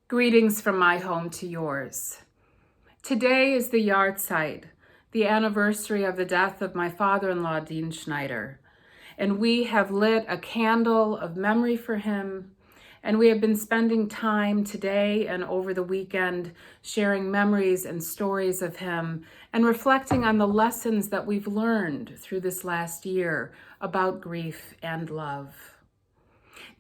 Greetings from my home to yours. Today is the yahrzeit, the anniversary of the death of my father-in-law, Dean Schneider. And we have lit a candle of memory for him, and we have been spending time today and over the weekend sharing memories and stories of him and reflecting on the lessons that we've learned through this last year about grief and love.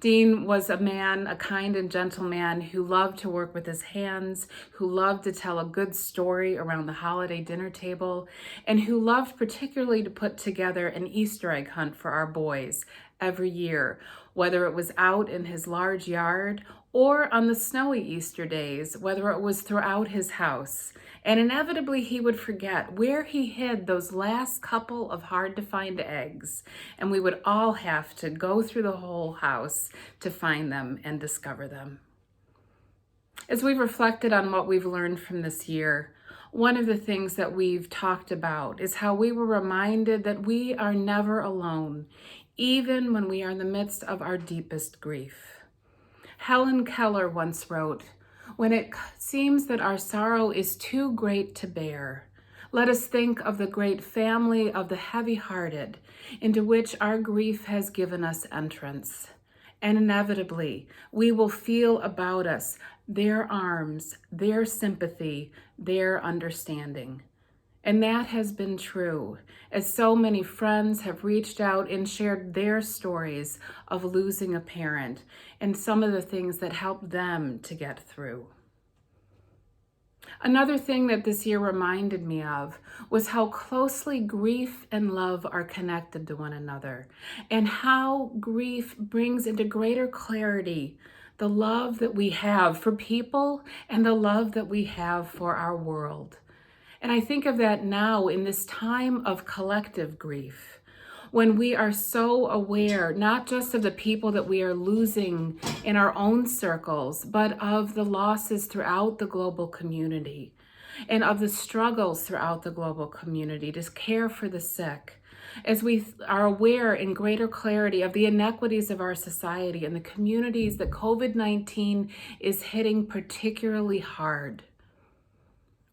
Dean was a man, a kind and gentle man who loved to work with his hands, who loved to tell a good story around the holiday dinner table, and who loved particularly to put together an Easter egg hunt for our boys every year, whether it was out in his large yard or on the snowy Easter days, whether it was throughout his house. And inevitably he would forget where he hid those last couple of hard-to-find eggs, and we would all have to go through the whole house to find them and discover them. As we've reflected on what we've learned from this year, one of the things that we've talked about is how we were reminded that we are never alone, even when we are in the midst of our deepest grief. Helen Keller once wrote, "When it seems that our sorrow is too great to bear, let us think of the great family of the heavy-hearted into which our grief has given us entrance. And inevitably, we will feel about us their arms, their sympathy, their understanding." And that has been true, as so many friends have reached out and shared their stories of losing a parent and some of the things that helped them to get through. Another thing that this year reminded me of was how closely grief and love are connected to one another, and how grief brings into greater clarity the love that we have for people and the love that we have for our world. And I think of that now in this time of collective grief, when we are so aware, not just of the people that we are losing in our own circles, but of the losses throughout the global community and of the struggles throughout the global community to care for the sick, as we are aware in greater clarity of the inequities of our society and the communities that COVID-19 is hitting particularly hard.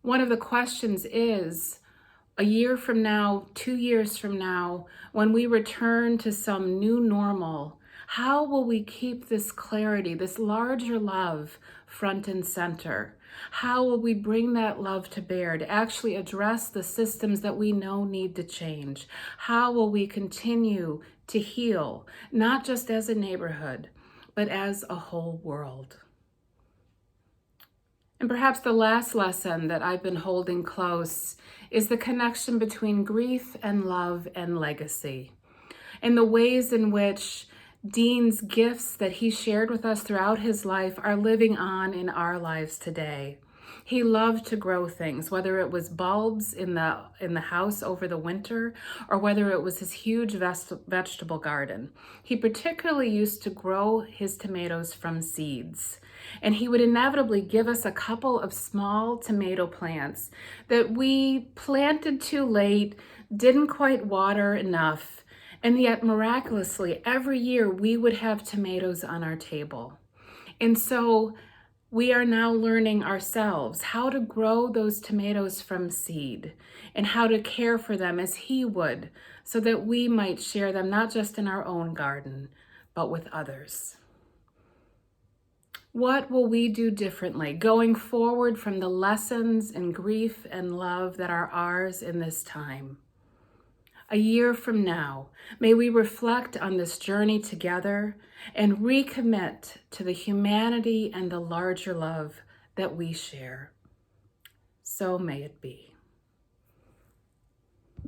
One of the questions is, a year from now, 2 years from now, when we return to some new normal, how will we keep this clarity, this larger love, front and center? How will we bring that love to bear to actually address the systems that we know need to change? How will we continue to heal, not just as a neighborhood, but as a whole world? And perhaps the last lesson that I've been holding close is the connection between grief and love and legacy, and the ways in which Dean's gifts that he shared with us throughout his life are living on in our lives today. He loved to grow things, whether it was bulbs in the house over the winter or whether it was his huge vegetable garden. He particularly used to grow his tomatoes from seeds. And he would inevitably give us a couple of small tomato plants that we planted too late, didn't quite water enough, and yet miraculously every year we would have tomatoes on our table. And so we are now learning ourselves how to grow those tomatoes from seed and how to care for them as he would, so that we might share them not just in our own garden, but with others. What will we do differently going forward from the lessons in grief and love that are ours in this time? A year from now, may we reflect on this journey together and recommit to the humanity and the larger love that we share. So may it be.